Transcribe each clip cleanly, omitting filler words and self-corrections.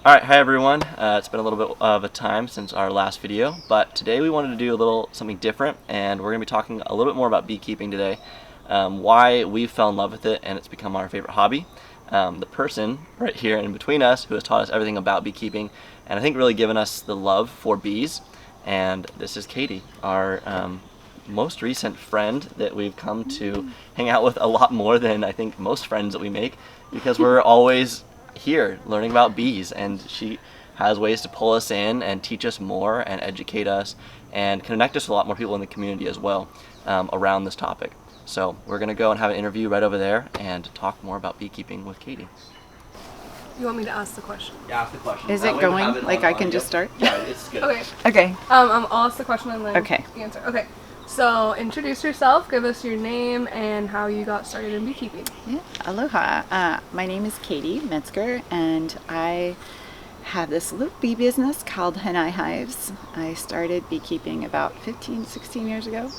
Alright, hi everyone. It's been a little bit of a time since our last video, but today we wanted to do a little something different, and we're going to be talking a little bit more about beekeeping today, why we fell in love with it and it's become our favorite hobby. The person right here in between us who has taught us everything about beekeeping and I think really given us the love for bees, and this is Katie, our most recent friend that we've come to hang out with a lot more than I think most friends that we make, because we're always here learning about bees, and she has ways to pull us in and teach us more and educate us and connect us with a lot more people in the community as well around this topic. So we're going to go and have an interview right over there and talk more about beekeeping with Katie. You want me to ask the question? Yeah, ask the question. Is it going? Like I can just start? Yeah, it's good. Okay. Okay. I'll ask the question and then Okay. answer. Okay. So introduce yourself, give us your name and how you got started in beekeeping. Yeah. Aloha. My name is Katie Metzger, and I have this little bee business called Hanai Hives. I started beekeeping about 15, 16 years ago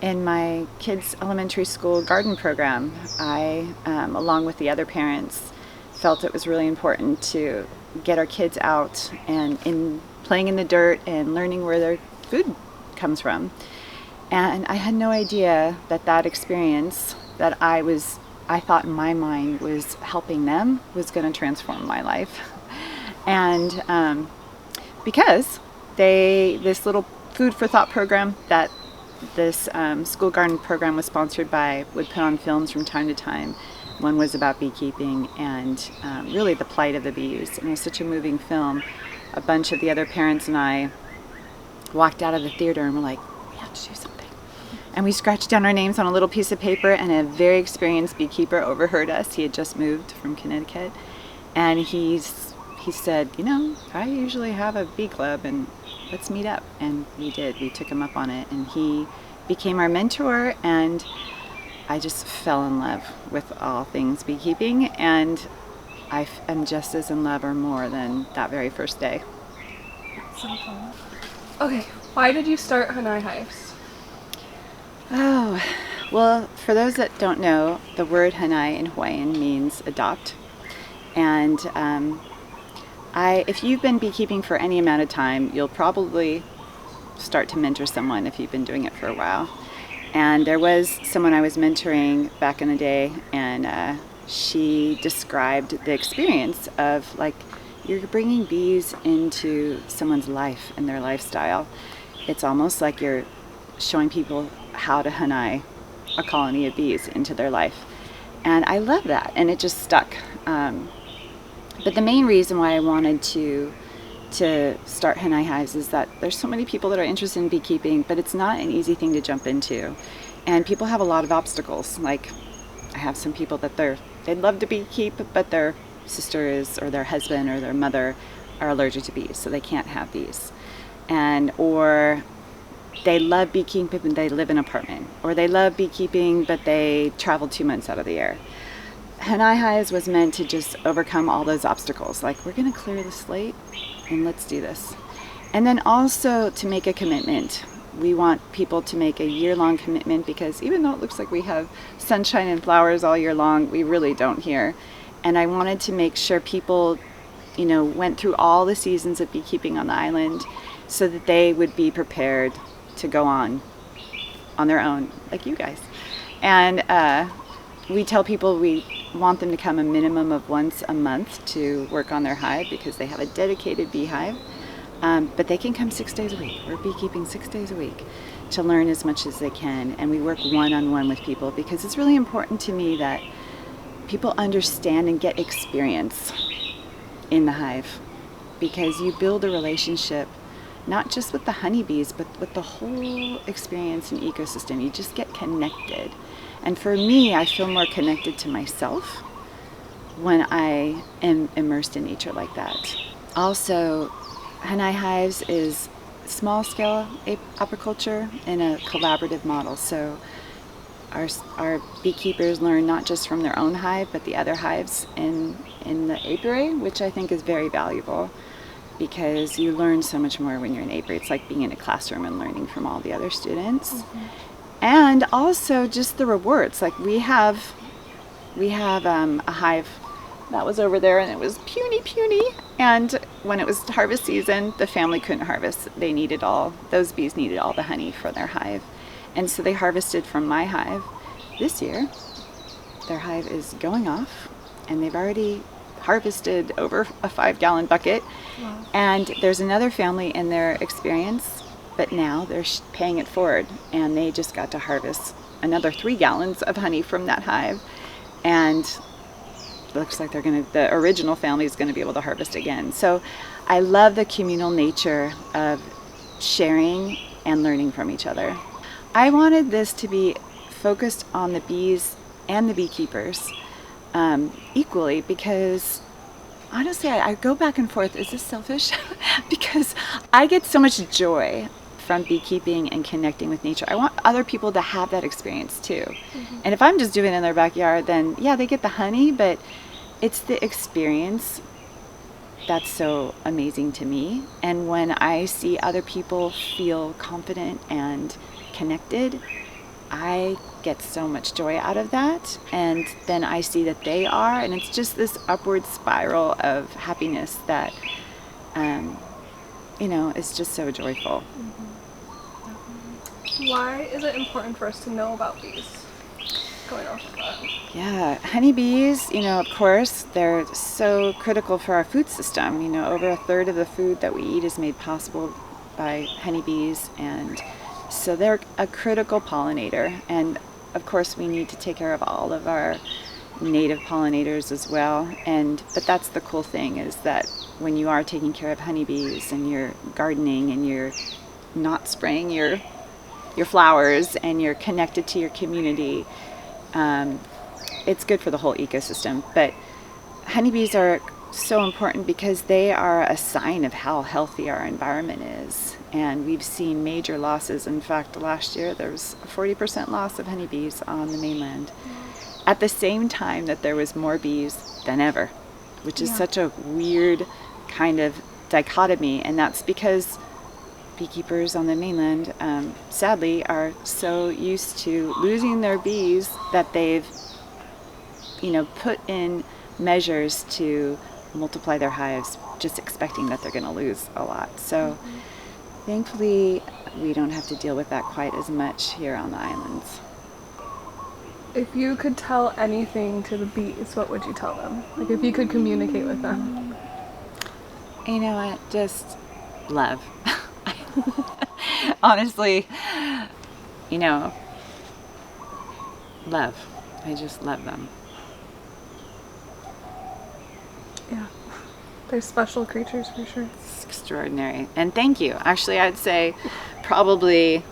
in my kids' elementary school garden program. I, along with the other parents, felt it was really important to get our kids out and in playing in the dirt and learning where their food comes from. And I had no idea that experience that I thought in my mind was helping them was going to transform my life. And because this little food for thought program that this school garden program was sponsored by would put on films from time to time. One was about beekeeping and really the plight of the bees. And it was such a moving film. A bunch of the other parents and I walked out of the theater and were like, we have to do something. And we scratched down our names on a little piece of paper, and a very experienced beekeeper overheard us. He had just moved from Connecticut. And he said, I usually have a bee club, and let's meet up. And we did. We took him up on it, and he became our mentor, and I just fell in love with all things beekeeping, and I am just as in love or more than that very first day. So fun. Okay, why did you start Hanai Hives? Oh, well, for those that don't know, the word Hanai in Hawaiian means adopt. And if you've been beekeeping for any amount of time, you'll probably start to mentor someone if you've been doing it for a while. And there was someone I was mentoring back in the day, and she described the experience of, like, you're bringing bees into someone's life and their lifestyle. It's almost like you're showing people how to Hanai a colony of bees into their life. And I love that, and it just stuck. But the main reason why I wanted to start Hanai Hives is that there's so many people that are interested in beekeeping, but it's not an easy thing to jump into. And people have a lot of obstacles. Like, I have some people that they'd love to beekeep, but their sister is, or their husband or their mother are allergic to bees, so they can't have bees. Or they love beekeeping, but they live in an apartment. Or they love beekeeping, but they travel 2 months out of the year. Hanai Hives was meant to just overcome all those obstacles. Like, we're going to clear the slate, and let's do this. And then also to make a commitment. We want people to make a year-long commitment, because even though it looks like we have sunshine and flowers all year long, we really don't here. And I wanted to make sure people, went through all the seasons of beekeeping on the island so that they would be prepared to go on their own, like you guys. And we tell people we want them to come a minimum of once a month to work on their hive, because they have a dedicated beehive. But they can come 6 days a week. We're beekeeping 6 days a week to learn as much as they can. And we work one-on-one with people, because it's really important to me that people understand and get experience in the hive, because you build a relationship not just with the honeybees, but with the whole experience and ecosystem. You just get connected. And for me, I feel more connected to myself when I am immersed in nature like that. Also, Hanai Hives is small-scale apiculture in a collaborative model. So our beekeepers learn not just from their own hive, but the other hives in the apiary, which I think is very valuable, because you learn so much more when you're in apiary. It's like being in a classroom and learning from all the other students. Mm-hmm. And also just the rewards. Like, we have a hive that was over there, and it was puny. And when it was harvest season, the family couldn't harvest. Those bees needed all the honey for their hive. And so they harvested from my hive. This year, their hive is going off, and they've already harvested over a 5-gallon bucket. Wow. And there's another family in their experience, but now they're paying it forward, and they just got to harvest another 3 gallons of honey from that hive. And it looks like the original family is going to be able to harvest again. So I love the communal nature of sharing and learning from each other. I wanted this to be focused on the bees and the beekeepers equally, because honestly, I go back and forth. Is this selfish? Because I get so much joy from beekeeping and connecting with nature. I want other people to have that experience too. Mm-hmm. And if I'm just doing it in their backyard, then yeah, they get the honey, but it's the experience that's so amazing to me. And when I see other people feel confident and connected, I get so much joy out of that. And then I see that they are, and it's just this upward spiral of happiness that, is just so joyful. Why is it important for us to know about bees? Going off of that. Yeah, honeybees, of course, they're so critical for our food system. Over a third of the food that we eat is made possible by honeybees, and so they're a critical pollinator. And of course, we need to take care of all of our native pollinators as well. But that's the cool thing, is that when you are taking care of honeybees and you're gardening and you're not spraying your flowers and you're connected to your community, it's good for the whole ecosystem. But honeybees are so important because they are a sign of how healthy our environment is. And we've seen major losses. In fact, last year there was a 40% loss of honeybees on the mainland, at the same time that there was more bees than ever, which is such a weird kind of dichotomy. And that's because beekeepers on the mainland, sadly, are so used to losing their bees that they've, put in measures to multiply their hives, just expecting that they're going to lose a lot. So thankfully, we don't have to deal with that quite as much here on the islands. If you could tell anything to the bees, what would you tell them? Like, if you could communicate with them. You know what? Just love. Honestly, love. I just love them. Yeah. They're special creatures for sure. It's extraordinary. And thank you. Actually, I'd say probably,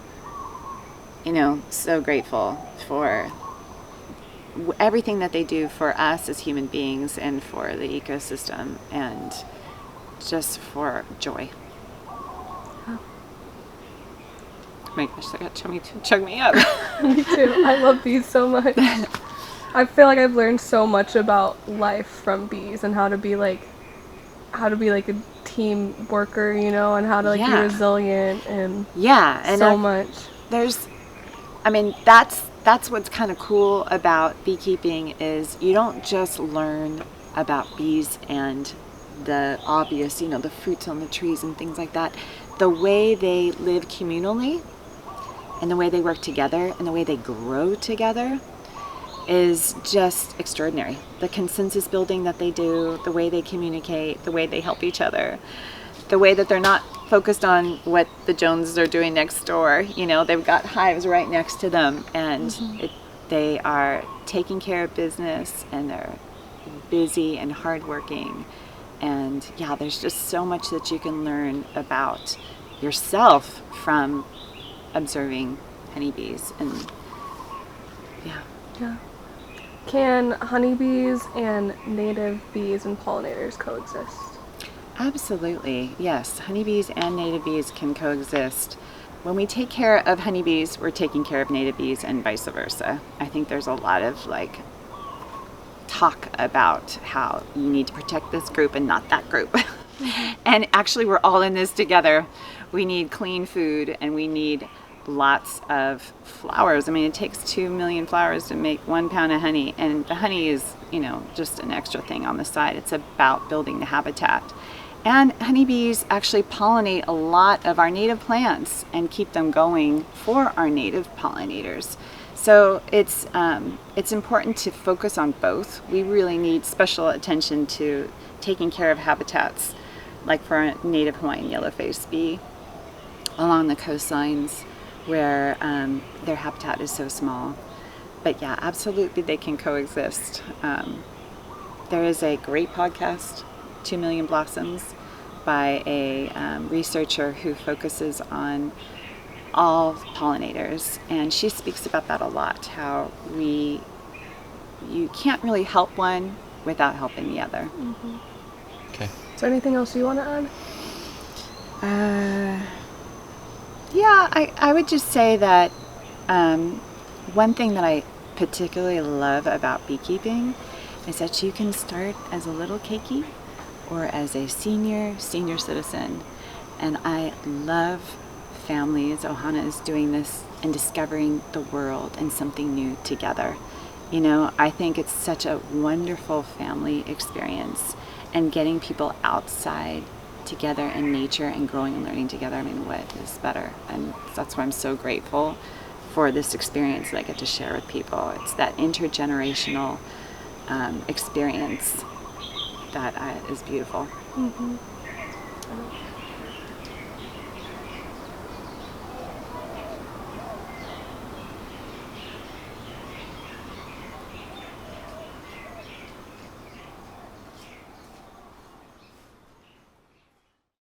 so grateful for everything that they do for us as human beings and for the ecosystem, and just for joy. Yeah. Oh my gosh, that got chug me up. Me too. I love bees so much. I feel like I've learned so much about life from bees and how to be like a team worker, and how to be resilient and so much. That's what's kind of cool about beekeeping, is you don't just learn about bees and the obvious, the fruits on the trees and things like that. The way they live communally and the way they work together and the way they grow together is just extraordinary. The consensus building that they do, the way they communicate, the way they help each other, the way that they're not focused on what the Joneses are doing next door. They've got hives right next to them, and they are taking care of business, and they're busy and hardworking. And there's just so much that you can learn about yourself from observing honeybees. And yeah. Can honeybees and native bees and pollinators coexist? Absolutely, yes. Honeybees and native bees can coexist. When we take care of honeybees, we're taking care of native bees, and vice versa. I think there's a lot of talk about how you need to protect this group and not that group. And actually, we're all in this together. We need clean food, and we need lots of flowers. I mean, it takes 2 million flowers to make 1 pound of honey, and the honey is, just an extra thing on the side. It's about building the habitat. And honeybees actually pollinate a lot of our native plants and keep them going for our native pollinators. So it's important to focus on both. We really need special attention to taking care of habitats, like for our native Hawaiian yellow-faced bee along the coastlines where their habitat is so small. But yeah, absolutely they can coexist. There is a great podcast, 2 Million Blossoms, by a researcher who focuses on all pollinators, and she speaks about that a lot, how you can't really help one without helping the other. Mm-hmm. Okay. Is there anything else you want to add? Yeah, I would just say that one thing that I particularly love about beekeeping is that you can start as a little keiki or as a senior citizen. And I love families. Ohana is doing this and discovering the world and something new together. I think it's such a wonderful family experience, and getting people outside together in nature and growing and learning together. I mean, what is better? And that's why I'm so grateful for this experience that I get to share with people. It's that intergenerational experience that is beautiful. Mm-hmm.